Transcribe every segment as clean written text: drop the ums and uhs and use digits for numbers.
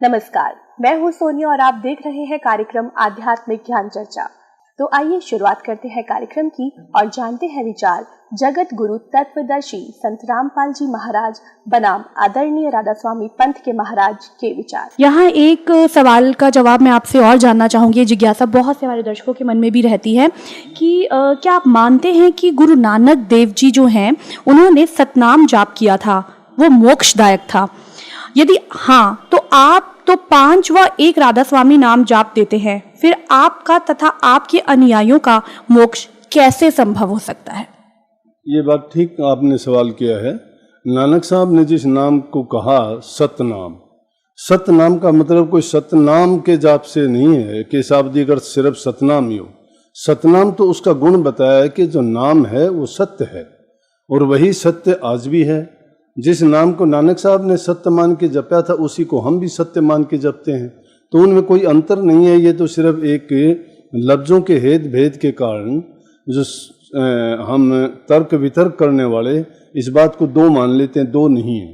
नमस्कार, मैं हूँ सोनिया और आप देख रहे हैं कार्यक्रम आध्यात्मिक ज्ञान चर्चा। तो आइए शुरुआत करते हैं कार्यक्रम की और जानते हैं विचार जगत गुरु तत्वदर्शी संत रामपाल जी महाराज बनाम आदरणीय राधा स्वामी पंथ के महाराज के विचार। यहाँ एक सवाल का जवाब मैं आपसे और जानना चाहूँगी। ये जिज्ञासा बहुत से हमारे दर्शकों के मन में भी रहती है कि क्या आप मानते हैं कि गुरु नानक देव जी जो हैं उन्होंने सतनाम जाप किया था, वो मोक्षदायक था? यदि हाँ, तो आप तो 5 व 1 राधा स्वामी नाम जाप देते हैं, फिर आपका तथा आपके अनुयायियों का मोक्ष कैसे संभव हो सकता है? ये बात ठीक आपने सवाल किया है। नानक साहब ने जिस नाम को कहा सतनाम, सतनाम का मतलब कोई सतनाम के जाप से नहीं है कि शाब्दिक अर्थ सिर्फ सतनाम ही हो। सतनाम तो उसका गुण बताया है कि जो नाम है वो सत्य है और वही सत्य आज भी है। जिस नाम को नानक साहब ने सत्य मान के जपा था उसी को हम भी सत्य मान के जपते हैं, तो उनमें कोई अंतर नहीं है। ये तो सिर्फ एक लफ्ज़ों के हेद भेद के कारण जो हम तर्क वितर्क करने वाले इस बात को दो मान लेते हैं, दो नहीं है।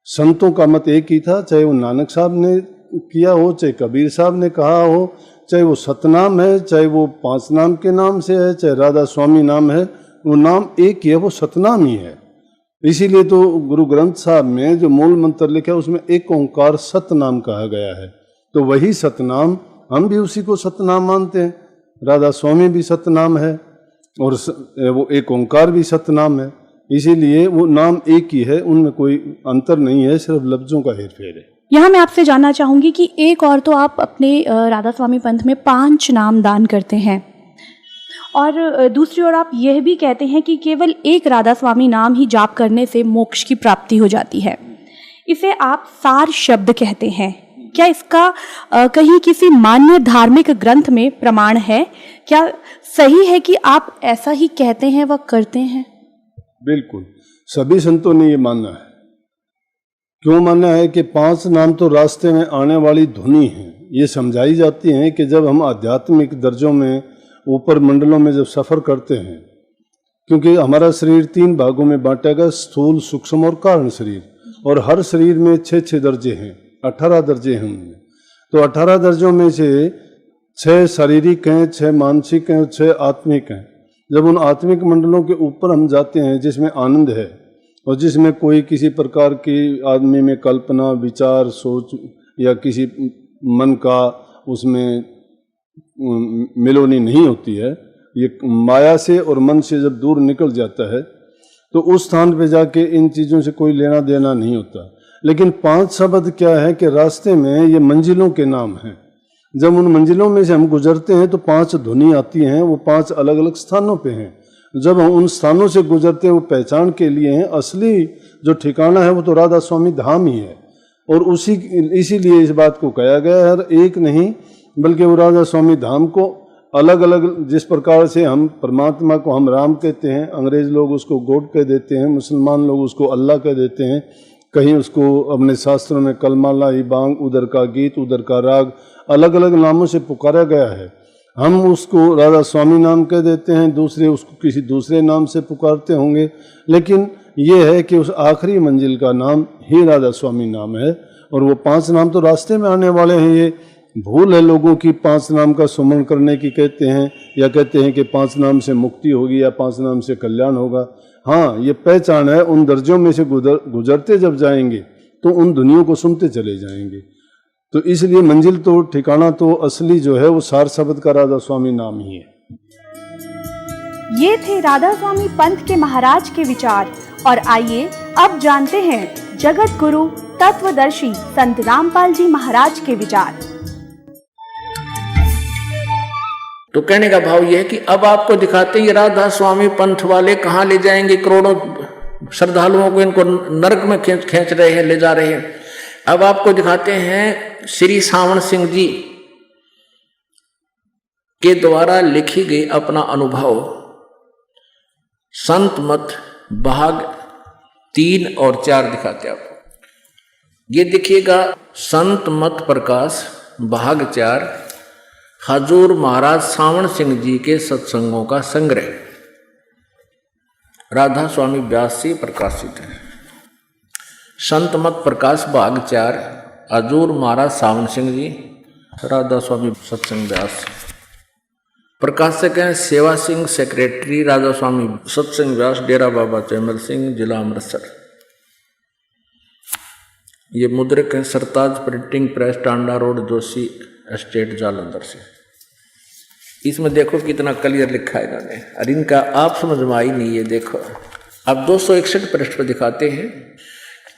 संतों का मत एक ही था, चाहे वो नानक साहब ने किया हो, चाहे कबीर साहब ने कहा हो, चाहे वो सतनाम है, चाहे वो 5 नाम के नाम से है, चाहे राधा स्वामी नाम है, वो नाम एक ही है, वो सतनाम ही है। इसीलिए तो गुरु ग्रंथ साहब में जो मूल मंत्र लिखा है उसमें एक ओंकार सतनाम कहा गया है। तो वही सतनाम, हम भी उसी को सतनाम मानते हैं। राधा स्वामी भी सतनाम है और वो एक ओंकार भी सतनाम है, इसीलिए वो नाम एक ही है, उनमें कोई अंतर नहीं है, सिर्फ लफ्ज़ों का हेरफेर है। यहाँ मैं आपसे जानना चाहूँगी कि एक और तो आप अपने राधा स्वामी पंथ में 5 नाम दान करते हैं और दूसरी ओर आप यह भी कहते हैं कि केवल 1 राधा स्वामी नाम ही जाप करने से मोक्ष की प्राप्ति हो जाती है। इसे आप सार शब्द कहते हैं। क्या इसका कहीं किसी मान्य धार्मिक ग्रंथ में प्रमाण है? क्या सही है कि आप ऐसा ही कहते हैं व करते हैं? बिल्कुल, सभी संतों ने ये माना है। क्यों माना है कि 5 नाम तो रास्ते में आने वाली धुनी है। ये समझाई जाती हैं कि जब हम आध्यात्मिक दर्जों में ऊपर मंडलों में जब सफ़र करते हैं, क्योंकि हमारा शरीर 3 भागों में बांटा गया, स्थूल, सूक्ष्म और कारण शरीर, और हर शरीर में 6 दर्जे हैं, 18 दर्जे हैं उनमें। तो 18 दर्जों में से 6 शारीरिक हैं, 6 मानसिक हैं और 6 आत्मिक हैं। जब उन आत्मिक मंडलों के ऊपर हम जाते हैं जिसमें आनंद है और जिसमें कोई किसी प्रकार की आदमी में कल्पना, विचार, सोच या किसी मन का उसमें मिलोनी नहीं होती है, ये माया से और मन से जब दूर निकल जाता है तो उस स्थान पे जाके इन चीज़ों से कोई लेना देना नहीं होता। लेकिन 5 शब्द क्या है कि रास्ते में ये मंजिलों के नाम हैं। जब उन मंजिलों में से हम गुजरते हैं तो 5 ध्वनि आती हैं, वो 5 अलग अलग स्थानों पे हैं। जब हम उन स्थानों से गुजरते हैं वो पहचान के लिए हैं। असली जो ठिकाना है वो तो राधा स्वामी धाम ही है और इसीलिए इस बात को कहा गया है, एक नहीं बल्कि वो राधा स्वामी धाम को अलग अलग, जिस प्रकार से हम परमात्मा को हम राम कहते हैं, अंग्रेज लोग उसको गॉड कह देते हैं, मुसलमान लोग उसको अल्लाह कह देते हैं, कहीं उसको अपने शास्त्रों में कलमाला ही बांग, उधर का गीत, उधर का राग, अलग अलग नामों से पुकारा गया है। हम उसको राधा स्वामी नाम कह देते हैं, दूसरे उसको किसी दूसरे नाम से पुकारते होंगे, लेकिन ये है कि उस आखिरी मंजिल का नाम ही राधा स्वामी नाम है। और वो 5 नाम तो रास्ते में आने वाले हैं। ये भूल है लोगों की 5 नाम का सुमरण करने की, कहते हैं या कहते हैं कि 5 नाम से मुक्ति होगी या 5 नाम से कल्याण होगा। हाँ, ये पहचान है। उन दर्जों में से गुजरते जब जाएंगे तो उन दुनियों को सुनते चले जाएंगे। तो इसलिए मंजिल तो, ठिकाना तो असली जो है वो सार शब्द का राधा स्वामी नाम ही है। ये थे राधा स्वामी पंथ के महाराज के विचार और आइए अब जानते हैं जगत गुरु तत्वदर्शी संत रामपाल जी महाराज के विचार। तो कहने का भाव यह है कि अब आपको दिखाते हैं ये राधा स्वामी पंथ वाले कहाँ ले जाएंगे, करोड़ों श्रद्धालुओं को इनको नरक में खींच रहे हैं, ले जा रहे हैं। अब आपको दिखाते हैं श्री सावण सिंह जी के द्वारा लिखी गई अपना अनुभव, संत मत भाग 3 और 4 दिखाते हैं आपको। ये देखिएगा, संत मत प्रकाश भाग 4, हजूर महाराज सावण सिंह जी के सत्संगों का संग्रह, राधा स्वामी व्यास से प्रकाशित है। संत मत प्रकाश भाग 4 अजूर महाराज सावन सिंह जी, राधा स्वामी सत्संग व्यास। प्रकाशक हैं सेवा सिंह, सेक्रेटरी राधा स्वामी सत्संग व्यास, डेरा बाबा चैमल सिंह, जिला अमृतसर। ये मुद्रक हैं Sartaj printing press, Tanda road, Joshi estate, Jalandhar से। इसमें देखो कितना क्लियर लिखा है इन्होंने, और इनका आप समझ में आई नहीं। ये देखो अब 261 पृष्ठ पर दिखाते हैं।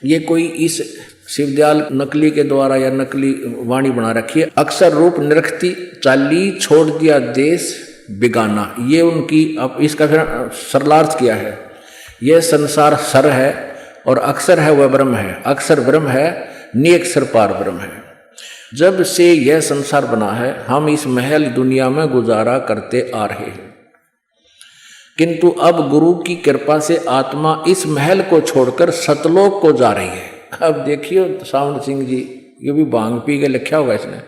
ये कोई इस शिवदयाल नकली के द्वारा या नकली वाणी बना रखी है। अक्सर रूप निरखती चाली, छोड़ दिया देश बिगाना। ये उनकी, अब इसका फिर सरलार्थ किया है। यह संसार सर है और अक्सर है वह ब्रह्म है। अक्सर ब्रह्म है, निअक्षर पार ब्रह्म है। जब से यह संसार बना है हम इस महल दुनिया में गुजारा करते आ रहे हैं, किंतु अब गुरु की कृपा से आत्मा इस महल को छोड़कर सतलोक को जा रही है। अब देखिए सावन सिंह जी, ये भी भांग पी के लिखा होगा इसने।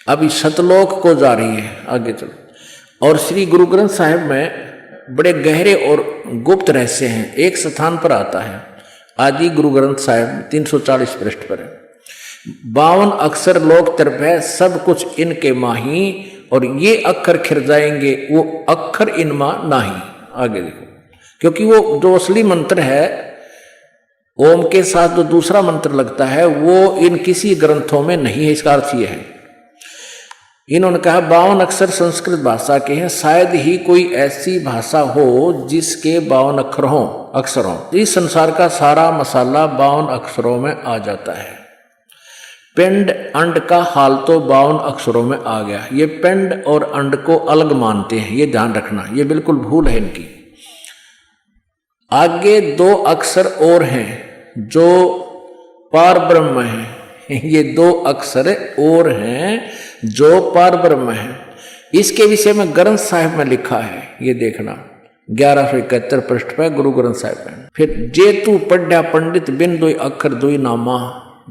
अभी सतलोक को जा रही है, आगे चलो। और श्री गुरु ग्रंथ साहिब में बड़े गहरे और गुप्त रहस्य हैं। एक स्थान पर आता है, आदि गुरु ग्रंथ साहिब 340 पृष्ठ पर है। 52 अक्षर लोक तरफ है, सब कुछ इनके माही, और ये अक्षर खिर जाएंगे, वो अक्षर इनमा नाही। आगे देखो, क्योंकि वो जो असली मंत्र है ओम के साथ जो दूसरा मंत्र लगता है वो इन किसी ग्रंथों में नहीं है। इसका अर्थ ये है, इन्होंने कहा 52 अक्षर संस्कृत भाषा के हैं, शायद ही कोई ऐसी भाषा हो जिसके 52 अक्षर हों। इस संसार का सारा मसाला 52 अक्षरों में आ जाता है। पिंड अंड का हाल तो 52 अक्षरों में आ गया। ये पिंड और अंड को अलग मानते हैं, ये ध्यान रखना, ये बिल्कुल भूल है इनकी। आगे 2 अक्षर और हैं जो पार ब्रह्म हैं। ये 2 अक्षर और हैं जो पार ब्रह्म हैं। इसके विषय में ग्रंथ साहिब में लिखा है, ये देखना 1171 पृष्ठ पर गुरु ग्रंथ साहिब में। फिर जे तू पढ़ा पंडित बिन 2 अक्षर 2 नामा।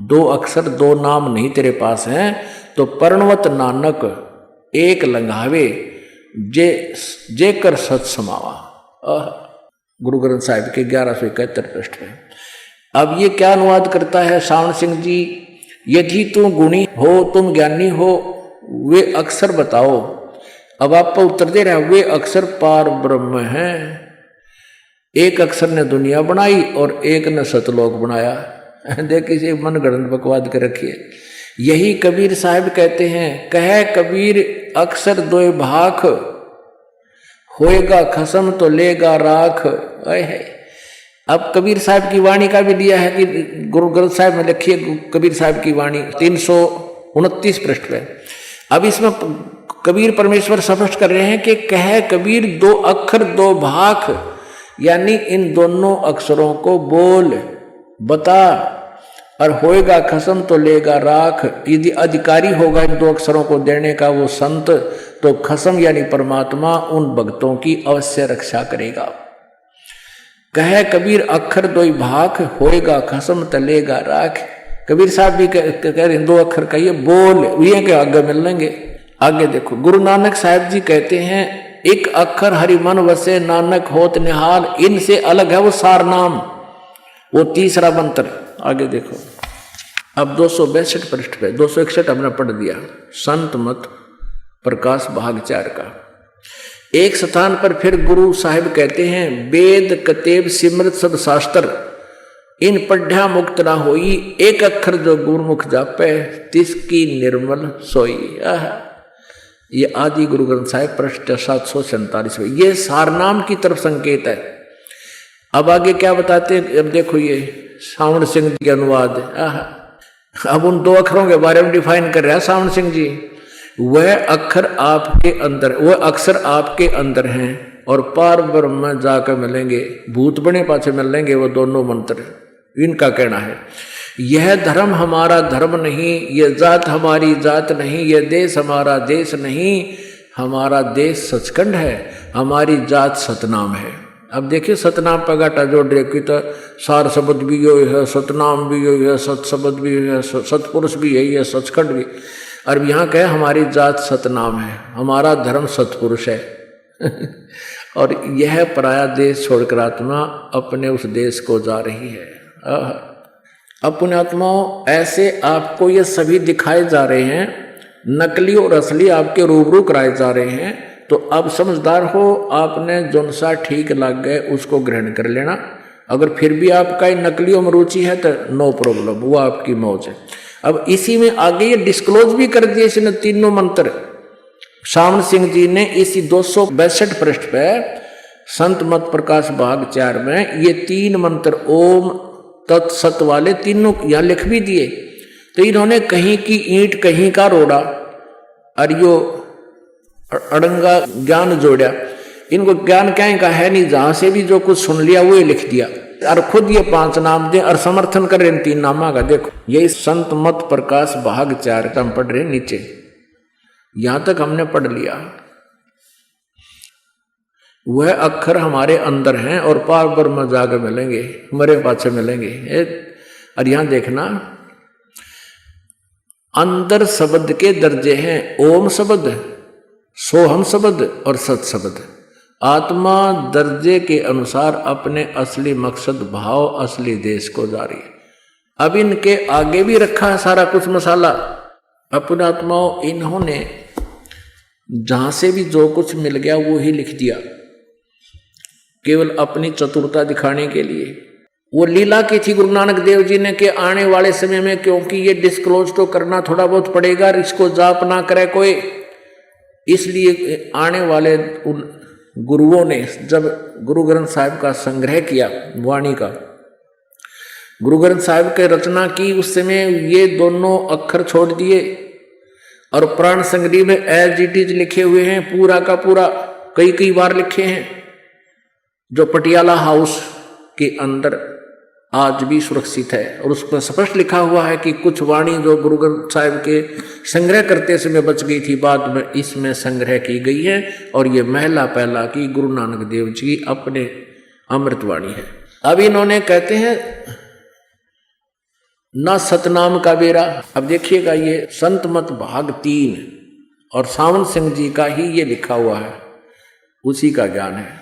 2 अक्षर 2 नाम नहीं तेरे पास हैं तो पर्णवत नानक एक लंघावे जे कर सत समावा। गुरु ग्रंथ साहिब के 1171 पृष्ठ में। अब ये क्या अनुवाद करता है सावन सिंह जी? यदि तुम गुणी हो, तुम ज्ञानी हो, वे अक्षर बताओ। अब आप उत्तर दे रहे हैं, वे अक्षर पार ब्रह्म हैं। एक अक्षर ने दुनिया बनाई और एक ने सतलोक बनाया। देखिए इसे मन गणन बकवाद कर रखिए। यही कबीर साहब कहते हैं, कह कबीर अक्षर 2 भाख, होएगा खसम तो लेगा राख। अब कबीर साहब की वाणी का भी दिया है कि गुरु ग्रंथ साहिब में लिखिए कबीर साहब की वाणी 329 पृष्ठ पे। अब इसमें कबीर परमेश्वर स्पष्ट कर रहे हैं कि कह कबीर 2 अक्षर 2 भाख, यानी इन दोनों अक्षरों को बोल बता, और होएगा खसम तो लेगा राख। यदि अधिकारी होगा इन 2 अक्षरों को देने का वो संत, तो खसम यानी परमात्मा उन भक्तों की अवश्य रक्षा करेगा। कहे कबीर अक्षर 2 भाख, होएगा खसम तलेगा राख। कबीर साहब भी कह रहे 2 अक्षर कहिए बोल, ये के आगे मिल लेंगे। आगे देखो गुरु नानक साहब जी कहते हैं, एक अक्षर हरि मन वसे नानक होत निहाल। इनसे अलग है वो सार नाम, वो तीसरा मंत्र। आगे देखो अब 262 पृष्ठ पे, 261 हमने पढ़ दिया, संत मत प्रकाश भाग 4 का। एक स्थान पर फिर गुरु साहिब कहते हैं, वेद कतेब सिमृत सब शास्त्र, इन पढ़ा मुक्त ना होई। एक अक्षर जो गुरुमुख जापे, तिसकी निर्मल सोई। ये आदि गुरु ग्रंथ साहिब पृष्ठ 747 में। ये सारनाम की तरफ संकेत है। अब आगे क्या बताते हैं, अब देखो ये सावन सिंह जी के अनुवाद। अब उन 2 अक्षरों के बारे में डिफाइन कर रहा है सावन सिंह जी। वह अक्षर आपके अंदर, वह अक्षर आपके अंदर हैं और पार ब्रह्म में जाकर मिलेंगे, भूत बने पाछे मिलेंगे वो दोनों मंत्र। इनका कहना है, यह धर्म हमारा धर्म नहीं, यह जात हमारी जात नहीं, यह देश हमारा देश नहीं, हमारा देश सचखंड है, हमारी जात सतनाम है। अब देखिए सतनाम पर घाटा जोड़ रहे कि तो सार शब्द भी यही है, सतनाम भी यही है, सत शब्द भी है, सतपुरुष भी यही है, सचखंड भी। और यहाँ कहे हमारी जात सतनाम है, हमारा धर्म सतपुरुष है। और यह पराया देश छोड़कर आत्मा अपने उस देश को जा रही है। अब पुण्यात्माओं, ऐसे आपको ये सभी दिखाए जा रहे हैं, नकली और असली आपके रूबरू कराए जा रहे हैं। तो अब समझदार हो, आपने जोन सा ठीक लग गए उसको ग्रहण कर लेना। अगर फिर भी आपका नकलियों में रुचि है तो नो प्रॉब्लम, वो आपकी मौज है। अब इसी में आगे ये डिस्क्लोज भी कर दिए इसने तीनों मंत्र। सावन सिंह जी ने इसी 262 पृष्ठ पे संत मत प्रकाश भाग 4 में ये 3 मंत्र ओम तत्सत वाले तीनों यहाँ लिख भी दिए। तो इन्होंने कहीं की ईंट कहीं का रोड़ा और यो अड़ंगा ज्ञान जोड़ा। इनको ज्ञान क्या का है नहीं, जहां से भी जो कुछ सुन लिया वो लिख दिया और खुद ये 5 नाम दे और समर्थन कर रहे इन 3 नामा का। देखो यही संत मत प्रकाश भाग 4 हम पढ़ रहे नीचे, यहां तक हमने पढ़ लिया। वह अक्षर हमारे अंदर हैं और पार ब्रह्म जाकर मिलेंगे, मरे पाछे मिलेंगे। और यहां देखना अंदर शब्द के दर्जे हैं, ओम शब्द, सोहम शब्द और सत शब्द। आत्मा दर्जे के अनुसार अपने असली मकसद भाव असली देश को जारी है। अब इनके आगे भी रखा है सारा कुछ मसाला। अपने आत्माओं, इन्होंने जहां से भी जो कुछ मिल गया वो ही लिख दिया, केवल अपनी चतुरता दिखाने के लिए। वो लीला की थी गुरु नानक देव जी ने कि आने वाले समय में, क्योंकि ये डिस्क्लोज तो करना थोड़ा बहुत पड़ेगा, इसको जाप ना करे कोई, इसलिए आने वाले उन गुरुओं ने जब गुरु ग्रंथ साहिब का संग्रह किया, वाणी का गुरु ग्रंथ साहिब की रचना की, उस समय ये दोनों अक्षर छोड़ दिए और प्राण संग्रह में एज इट इज लिखे हुए हैं, पूरा का पूरा कई बार लिखे हैं, जो पटियाला हाउस के अंदर आज भी सुरक्षित है। और उस पर स्पष्ट लिखा हुआ है कि कुछ वाणी जो गुरु ग्रंथ साहिब के संग्रह करते समय बच गई थी, बाद में इसमें संग्रह की गई है। और ये महला पहला की गुरु नानक देव जी अपने अमृतवाणी है। अब इन्होंने कहते हैं न सतनाम का बेरा। अब देखिएगा ये संत मत भाग 3 और सावन सिंह जी का ही ये लिखा हुआ है, उसी का ज्ञान है।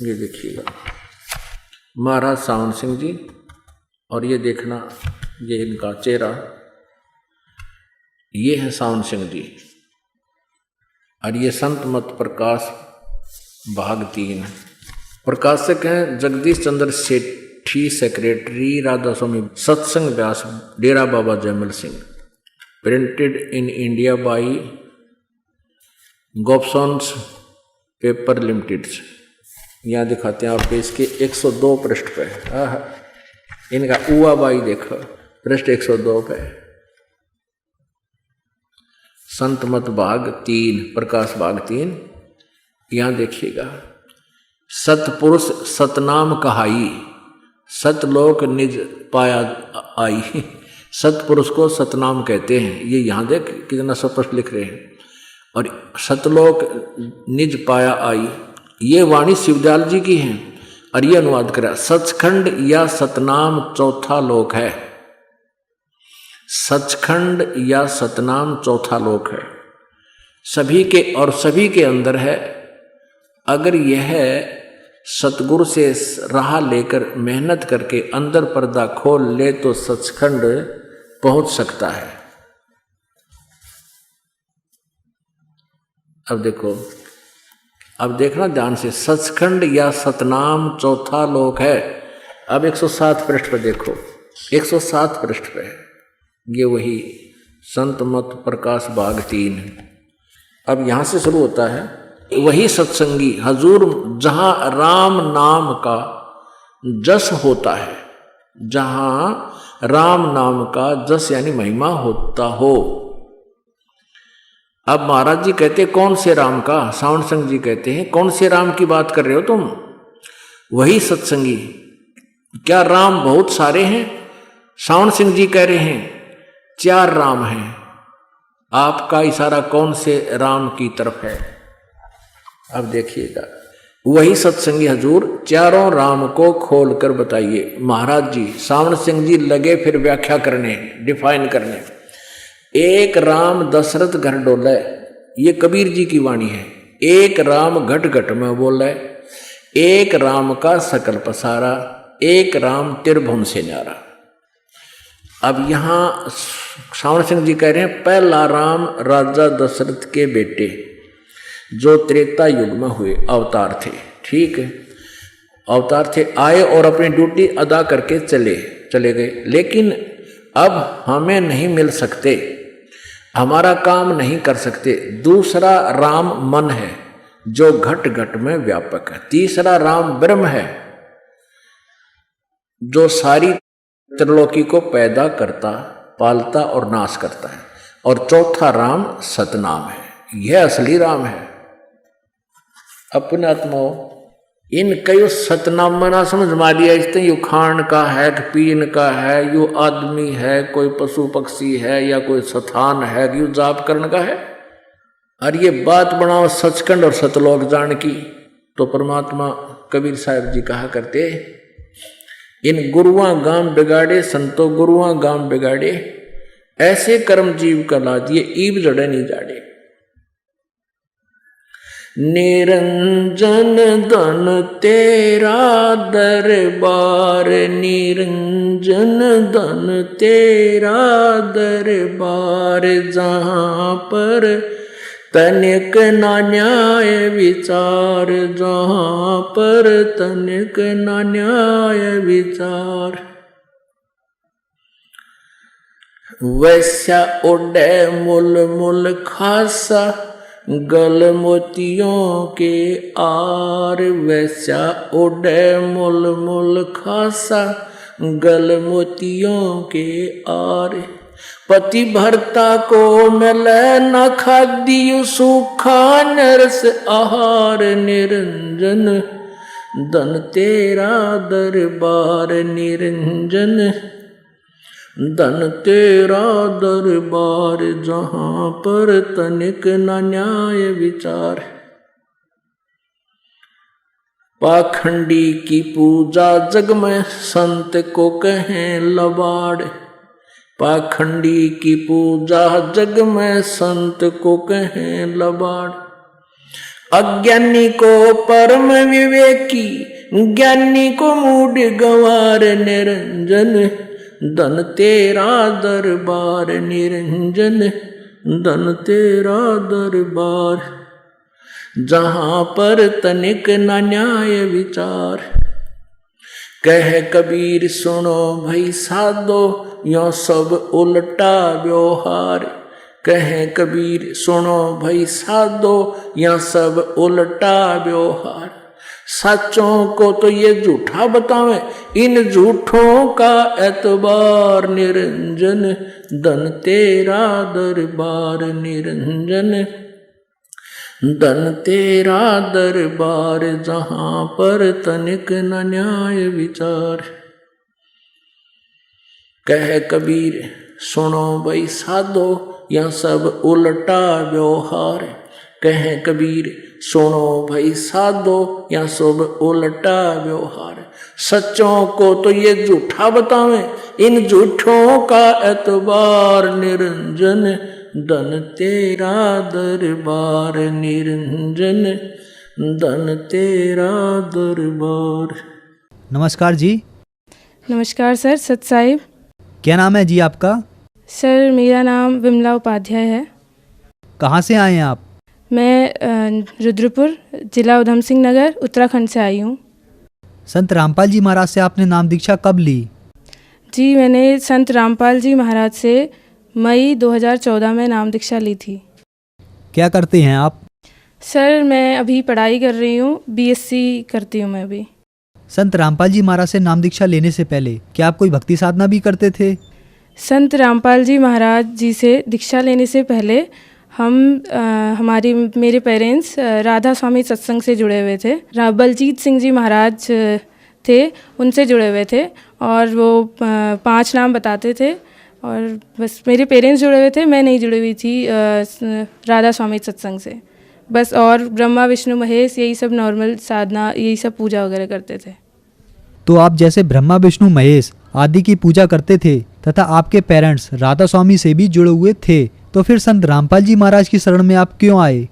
ये देखिएगा महाराज सावन सिंह जी, और ये देखना ये इनका चेहरा, ये है सावन सिंह जी। और ये संत मत प्रकाश भाग 3, प्रकाशक हैं Jagdish Chandra Sethi, secretary Radha Soami Satsang Beas, Dera Baba Jaimal Singh. Printed in India by Gobsons paper limited. यहाँ दिखाते हैं आपको इसके 102 पृष्ठ पे। इनका उआ बाई देखो पृष्ठ 102 पे, संत मत भाग 3 प्रकाश भाग 3। यहाँ देखिएगा सतपुरुष सतनाम कहाई, सतलोक निज पाया आई। सतपुरुष को सतनाम कहते हैं, ये यहाँ देख कितना स्पष्ट लिख रहे हैं। और सतलोक निज पाया आई, ये वाणी शिवदयाल जी की है। और ये अनुवाद करा, सचखंड या सतनाम चौथा लोक है। सचखंड या सतनाम चौथा लोक है, सभी के और सभी के अंदर है। अगर यह सतगुरु से राह लेकर मेहनत करके अंदर पर्दा खोल ले तो सचखंड पहुंच सकता है। अब देखो, अब देखना ध्यान से, सचखंड या सतनाम चौथा लोक है। अब 107 पृष्ठ पर देखो, 107 पृष्ठ पे ये वही संत मत प्रकाश भाग 3। अब यहां से शुरू होता है, वही सत्संगी हजूर जहां राम नाम का जस होता है, जहां राम नाम का जस यानी महिमा होता हो। अब महाराज जी कहते कौन से राम का? सावन सिंह जी कहते हैं कौन से राम की बात कर रहे हो तुम? वही सत्संगी। क्या राम बहुत सारे हैं? सावन सिंह जी कह रहे हैं 4 राम हैं। आपका इशारा कौन से राम की तरफ है? अब देखिएगा, वही सत्संगी हजूर चारों राम को खोल कर बताइए। महाराज जी सावन सिंह जी लगे फिर व्याख्या करने, डिफाइन करने। एक राम दशरथ घर डोले, ये कबीर जी की वाणी है। एक राम घट घट में बोले, एक राम का सकल पसारा, एक राम त्रिभुवन से न्यारा। अब यहाँ श्रावण सिंह जी कह रहे हैं पहला राम राजा दशरथ के बेटे जो त्रेता युग में हुए अवतार थे, ठीक है, अवतार थे, आए और अपनी ड्यूटी अदा करके चले गए, लेकिन अब हमें नहीं मिल सकते, हमारा काम नहीं कर सकते। दूसरा राम मन है जो घट घट में व्यापक है। तीसरा राम ब्रह्म है जो सारी त्रिलोकी को पैदा करता, पालता और नाश करता है। और चौथा राम सतनाम है, यह असली राम है। अपने आत्माओं इन कई सतनाम में ना समझ मारिया, इससे यू खान का है कि पीन का है, यू आदमी है, कोई पशु पक्षी है, या कोई स्थान है, यू जाप करने का है। और ये बात बनाओ सचखंड और सतलोक जान की, तो परमात्मा कबीर साहब जी कहा करते, इन गुरुआ गाम बिगाड़े संतो गुरुआ गाम बिगाड़े, ऐसे कर्म जीव का लादिए ईब जड़े नहीं जाड़े। निरंजन धन तेरा दरबार, निरंजन धन तेरा दरबार, जहाँ पर तनिक ना न्याय विचार, जहाँ पर तनिक ना न्याय विचार। वैसा उड़े मुल मुल खासा, गल मोतियों के आर, वैसा उड़े मुल मुल खासा, गल मोतियों के आर। पति भरता को मिले न खाद्य सूखा नरस आहार, निरंजन धन तेरा दरबार, निरंजन धन तेरा दरबार, जहाँ पर तनिक न न्याय विचार। पाखंडी की पूजा जग में संत को कहें लबाड़, पाखंडी की पूजा जग में संत को कहें लबाड़। अज्ञानी को परम विवेकी, ज्ञानी को मूढ़ गंवार, निरंजन धन तेरा दरबार, निरंजन धन तेरा दरबार, जहाँ पर तनिक न न्याय विचार। कह कबीर सुनो भाई साधो, यो सब उल्टा व्यवहार, कह कबीर सुनो भाई साधो, या सब उल्टा व्यवहार। सच्चों को तो ये झूठा बतावे, इन झूठों का एतबार, निरंजन धन तेरा दरबार, निरंजन धन तेरा दरबार, जहाँ पर तनिक न न्याय विचार। कह कबीर सुनो भाई साधो, यह सब उल्टा व्यवहार, कह कबीर सुनो भाई साधो, यह सब उल्टा व्यवहार। सच्चों को तो ये झूठा बतावे, इन झूठों का एतबार, निरंजन धन तेरा दरबार, निरंजन धन तेरा दरबार। नमस्कार जी। नमस्कार सर। सत साहिब। क्या नाम है जी आपका? सर मेरा नाम विमला उपाध्याय है। कहाँ से आए हैं आप? मैं रुद्रपुर, जिला उधम सिंह नगर, उत्तराखंड से आई हूँ। संत रामपाल जी महाराज से आपने नाम दीक्षा कब ली? जी मैंने संत रामपाल जी महाराज से मई 2014 में नाम दीक्षा ली थी। क्या करते हैं आप? सर मैं अभी पढ़ाई कर रही हूँ, बीएससी करती हूँ मैं अभी। संत रामपाल जी महाराज से नाम दीक्षा लेने से पहले क्या आप कोई भक्ति साधना भी करते थे? संत रामपाल जी महाराज जी से दीक्षा लेने से पहले मेरे पेरेंट्स राधा स्वामी सत्संग से जुड़े हुए थे। बलजीत सिंह जी महाराज थे, उनसे जुड़े हुए थे, और वो 5 नाम बताते थे, और बस मेरे पेरेंट्स जुड़े हुए थे, मैं नहीं जुड़ी हुई थी राधा स्वामी सत्संग से बस। और ब्रह्मा विष्णु महेश यही सब नॉर्मल साधना, यही सब पूजा वगैरह करते थे। तो आप जैसे ब्रह्मा विष्णु महेश आदि की पूजा करते थे तथा आपके पेरेंट्स राधा स्वामी से भी जुड़े हुए थे, तो फिर संत रामपाल जी महाराज की शरण में आप क्यों आए?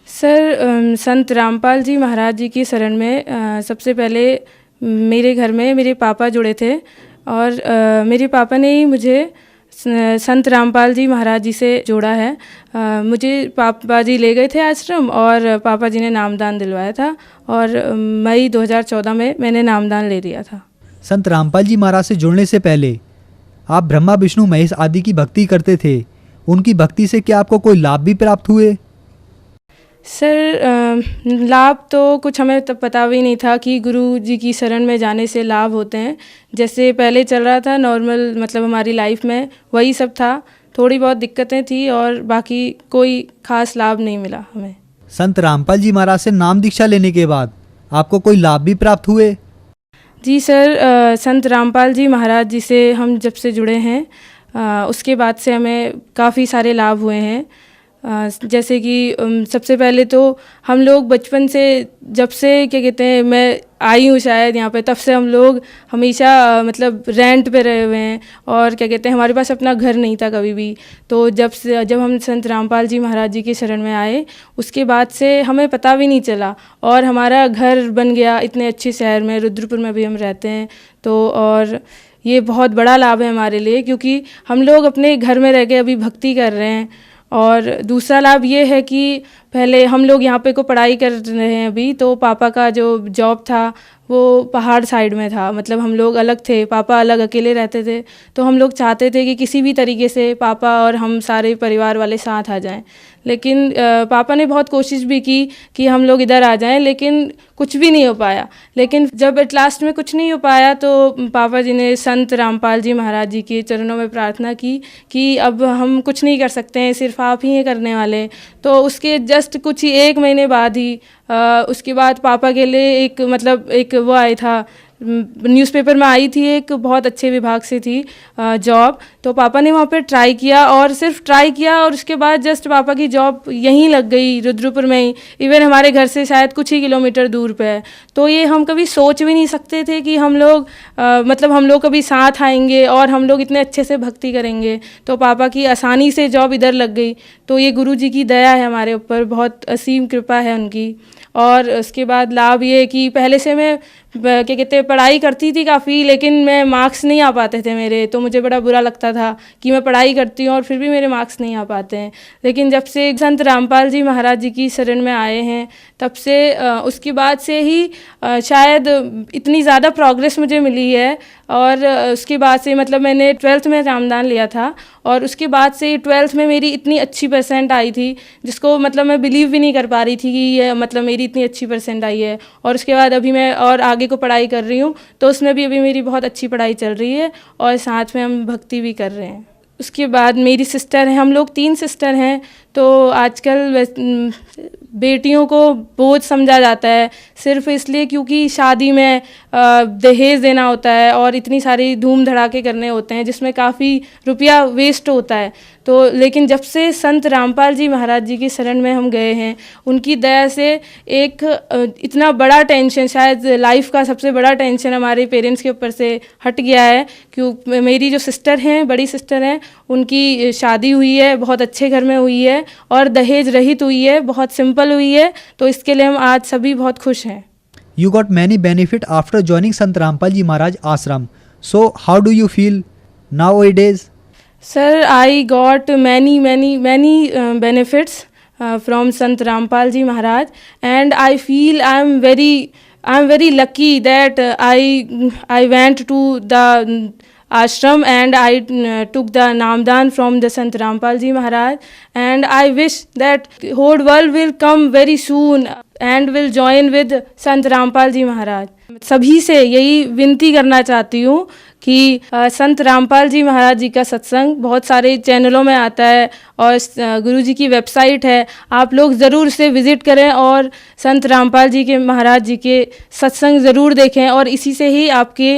सर संत रामपाल जी महाराज जी की शरण में सबसे पहले मेरे घर में मेरे पापा जुड़े थे और मेरे पापा ने ही मुझे संत रामपाल जी महाराज जी से जोड़ा है। मुझे पापा जी ले गए थे आश्रम और पापा जी ने नामदान दिलवाया था और मई 2014 में मैंने नामदान ले लिया था। संत रामपाल जी महाराज से जुड़ने से पहले आप ब्रह्मा विष्णु महेश आदि की भक्ति करते थे। उनकी भक्ति से क्या आपको कोई लाभ भी प्राप्त हुए? सर लाभ तो कुछ हमें तब पता भी नहीं था कि गुरु जी की शरण में जाने से लाभ होते हैं। जैसे पहले चल रहा था नॉर्मल, मतलब हमारी लाइफ में वही सब था। थोड़ी बहुत दिक्कतें थी और बाकी कोई खास लाभ नहीं मिला हमें। संत रामपाल जी महाराज से नाम दीक्षा लेने के बाद आपको कोई लाभ भी प्राप्त हुए? जी सर, संत रामपाल जी महाराज जी से हम जब से जुड़े हैं उसके बाद से हमें काफ़ी सारे लाभ हुए हैं। जैसे कि सबसे पहले तो हम लोग बचपन से, जब से क्या कहते हैं मैं आई हूँ शायद यहाँ पे, तब से हम लोग हमेशा मतलब रेंट पे रहे हुए हैं और क्या कहते हैं हमारे पास अपना घर नहीं था कभी भी। तो जब हम संत रामपाल जी महाराज जी के शरण में आए उसके बाद से हमें पता भी नहीं चला और हमारा घर बन गया इतने अच्छे शहर में, रुद्रपुर में भी हम रहते हैं। तो और ये बहुत बड़ा लाभ है हमारे लिए क्योंकि हम लोग अपने घर में रह के अभी भक्ति कर रहे हैं। और दूसरा लाभ ये है कि पहले हम लोग यहाँ पे को पढ़ाई कर रहे हैं अभी, तो पापा का जो जॉब था वो पहाड़ साइड में था, मतलब हम लोग अलग थे, पापा अलग अकेले रहते थे। तो हम लोग चाहते थे कि किसी भी तरीके से पापा और हम सारे परिवार वाले साथ आ जाएं। लेकिन पापा ने बहुत कोशिश भी की कि हम लोग इधर आ जाएं, लेकिन कुछ भी नहीं हो पाया। लेकिन जब एट लास्ट में कुछ नहीं हो पाया तो पापा जी ने संत रामपाल जी महाराज जी के चरणों में प्रार्थना की कि अब हम कुछ नहीं कर सकते हैं, सिर्फ आप ही हैं करने वाले। तो उसके जस्ट कुछ ही 1 महीने बाद ही उसके बाद पापा के लिए एक वो आया था, न्यूज़पेपर में आई थी, एक बहुत अच्छे विभाग से थी जॉब। तो पापा ने वहाँ पे ट्राई किया और सिर्फ ट्राई किया और उसके बाद जस्ट पापा की जॉब यहीं लग गई, रुद्रपुर में ही, इवन हमारे घर से शायद कुछ ही किलोमीटर दूर पे है। तो ये हम कभी सोच भी नहीं सकते थे कि हम लोग हम लोग कभी साथ आएंगे और हम लोग इतने अच्छे से भक्ति करेंगे। तो पापा की आसानी से जॉब इधर लग गई। तो ये गुरु जी की दया है हमारे ऊपर, बहुत असीम कृपा है उनकी। और उसके बाद लाभ ये कि पहले से मैं क्या कहते हैं पढ़ाई करती थी काफ़ी, लेकिन मैं मार्क्स नहीं आ पाते थे मेरे, तो मुझे बड़ा बुरा लगता था कि मैं पढ़ाई करती हूँ और फिर भी मेरे मार्क्स नहीं आ पाते हैं। लेकिन जब से संत रामपाल जी महाराज जी की शरण में आए हैं तब से उसके बाद से ही शायद इतनी ज़्यादा प्रोग्रेस मुझे मिली है। और उसके बाद से मैंने 12th में नामदान लिया था और उसके बाद से 12th में मेरी इतनी अच्छी परसेंट आई थी जिसको मैं बिलीव भी नहीं कर पा रही थी कि ये मेरी इतनी अच्छी परसेंट आई है। और उसके बाद अभी मैं और आगे को पढ़ाई कर रही हूँ, तो उसमें भी अभी मेरी बहुत अच्छी पढ़ाई चल रही है और साथ में हम भक्ति भी कर रहे हैं। उसके बाद मेरी सिस्टर हैं, हम लोग 3 सिस्टर हैं। तो आजकल बेटियों को बोझ समझा जाता है सिर्फ इसलिए क्योंकि शादी में दहेज देना होता है और इतनी सारी धूम धड़ाके करने होते हैं जिसमें काफ़ी रुपया वेस्ट होता है। तो लेकिन जब से संत रामपाल जी महाराज जी की शरण में हम गए हैं, उनकी दया से एक इतना बड़ा टेंशन, शायद लाइफ का सबसे बड़ा टेंशन हमारे पेरेंट्स के ऊपर से हट गया है। क्यों मेरी जो सिस्टर हैं, बड़ी सिस्टर हैं, उनकी शादी हुई है, बहुत अच्छे घर में हुई है और दहेज रहित हुई है, बहुत सिंपल हुई है। तो इसके लिए हम आज सभी बहुत खुश हैं। You got many benefit after joining Sant Rampal Ji Maharaj ashram. So how do you feel nowadays? Sir, I got many benefits from Sant Rampal Ji Maharaj, and I feel I am very lucky that I went to the ashram and I took the naamdan from the Sant Rampal Ji Maharaj, and I wish that whole world will come very soon and will join with Sant Rampal Ji Maharaj. सभी से यही विनती करना चाहती हूँ कि संत रामपाल जी महाराज जी का सत्संग बहुत सारे चैनलों में आता है और गुरु जी की वेबसाइट है, आप लोग ज़रूर उसे विज़िट करें और संत रामपाल जी के महाराज जी के सत्संग ज़रूर देखें और इसी से ही आपके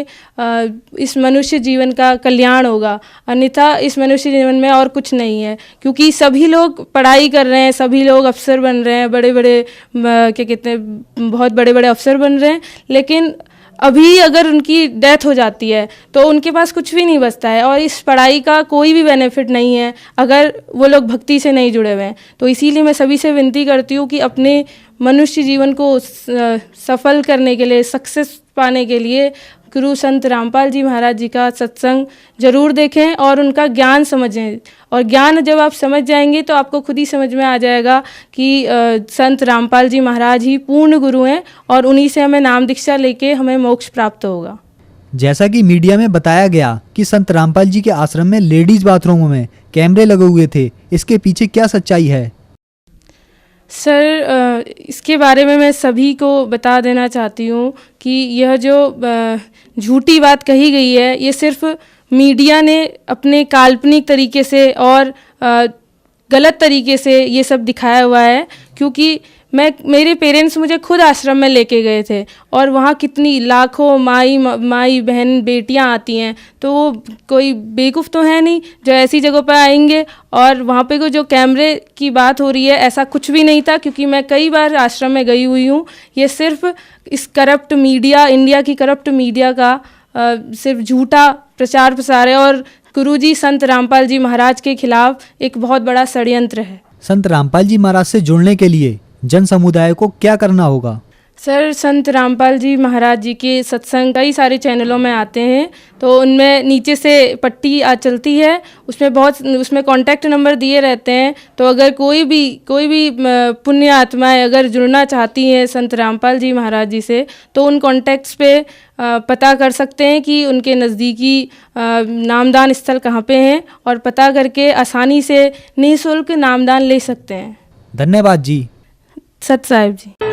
इस मनुष्य जीवन का कल्याण होगा। अन्यथा इस मनुष्य जीवन में और कुछ नहीं है, क्योंकि सभी लोग पढ़ाई कर रहे हैं, सभी लोग अफसर बन रहे हैं, बड़े बड़े क्या कहते हैं बहुत बड़े बड़े अफसर बन रहे हैं, लेकिन अभी अगर उनकी डेथ हो जाती है तो उनके पास कुछ भी नहीं बचता है और इस पढ़ाई का कोई भी बेनिफिट नहीं है अगर वो लोग भक्ति से नहीं जुड़े हुए हैं। तो इसीलिए मैं सभी से विनती करती हूँ कि अपने मनुष्य जीवन को सफल करने के लिए, सक्सेस पाने के लिए गुरु संत रामपाल जी महाराज जी का सत्संग जरूर देखें और उनका ज्ञान समझें। और ज्ञान जब आप समझ जाएंगे तो आपको खुद ही समझ में आ जाएगा कि संत रामपाल जी महाराज ही पूर्ण गुरु हैं और उन्हीं से हमें नाम दीक्षा लेके हमें मोक्ष प्राप्त होगा। जैसा कि मीडिया में बताया गया कि संत रामपाल जी के आश्रम में लेडीज बाथरूमों में कैमरे लगे हुए थे, इसके पीछे क्या सच्चाई है? सर, इसके बारे में मैं सभी को बता देना चाहती हूँ कि यह जो झूठी बात कही गई है, ये सिर्फ मीडिया ने अपने काल्पनिक तरीके से और गलत तरीके से ये सब दिखाया हुआ है। क्योंकि मेरे पेरेंट्स मुझे खुद आश्रम में लेके गए थे और वहाँ कितनी लाखों माई बहन बेटियाँ आती हैं, तो वो कोई बेवकूफ़ तो है नहीं जो ऐसी जगह पर आएंगे। और वहाँ पे जो कैमरे की बात हो रही है, ऐसा कुछ भी नहीं था, क्योंकि मैं कई बार आश्रम में गई हुई हूँ। ये सिर्फ इस करप्ट मीडिया, इंडिया की करप्ट मीडिया का सिर्फ झूठा प्रचार प्रसार है और गुरुजी संत रामपाल जी महाराज के खिलाफ एक बहुत बड़ा षड्यंत्र है। संत रामपाल जी महाराज से जुड़ने के लिए जन समुदाय को क्या करना होगा? सर, संत रामपाल जी महाराज जी के सत्संग कई सारे चैनलों में आते हैं, तो उनमें नीचे से पट्टी चलती है, उसमें कॉन्टैक्ट नंबर दिए रहते हैं। तो अगर कोई भी पुण्य आत्माएं अगर जुड़ना चाहती हैं संत रामपाल जी महाराज जी से, तो उन कॉन्टैक्ट्स पे पता कर सकते हैं कि उनके नज़दीकी नामदान स्थल कहाँ पे हैं और पता करके आसानी से निःशुल्क नामदान ले सकते हैं। धन्यवाद जी। सत साहिब जी।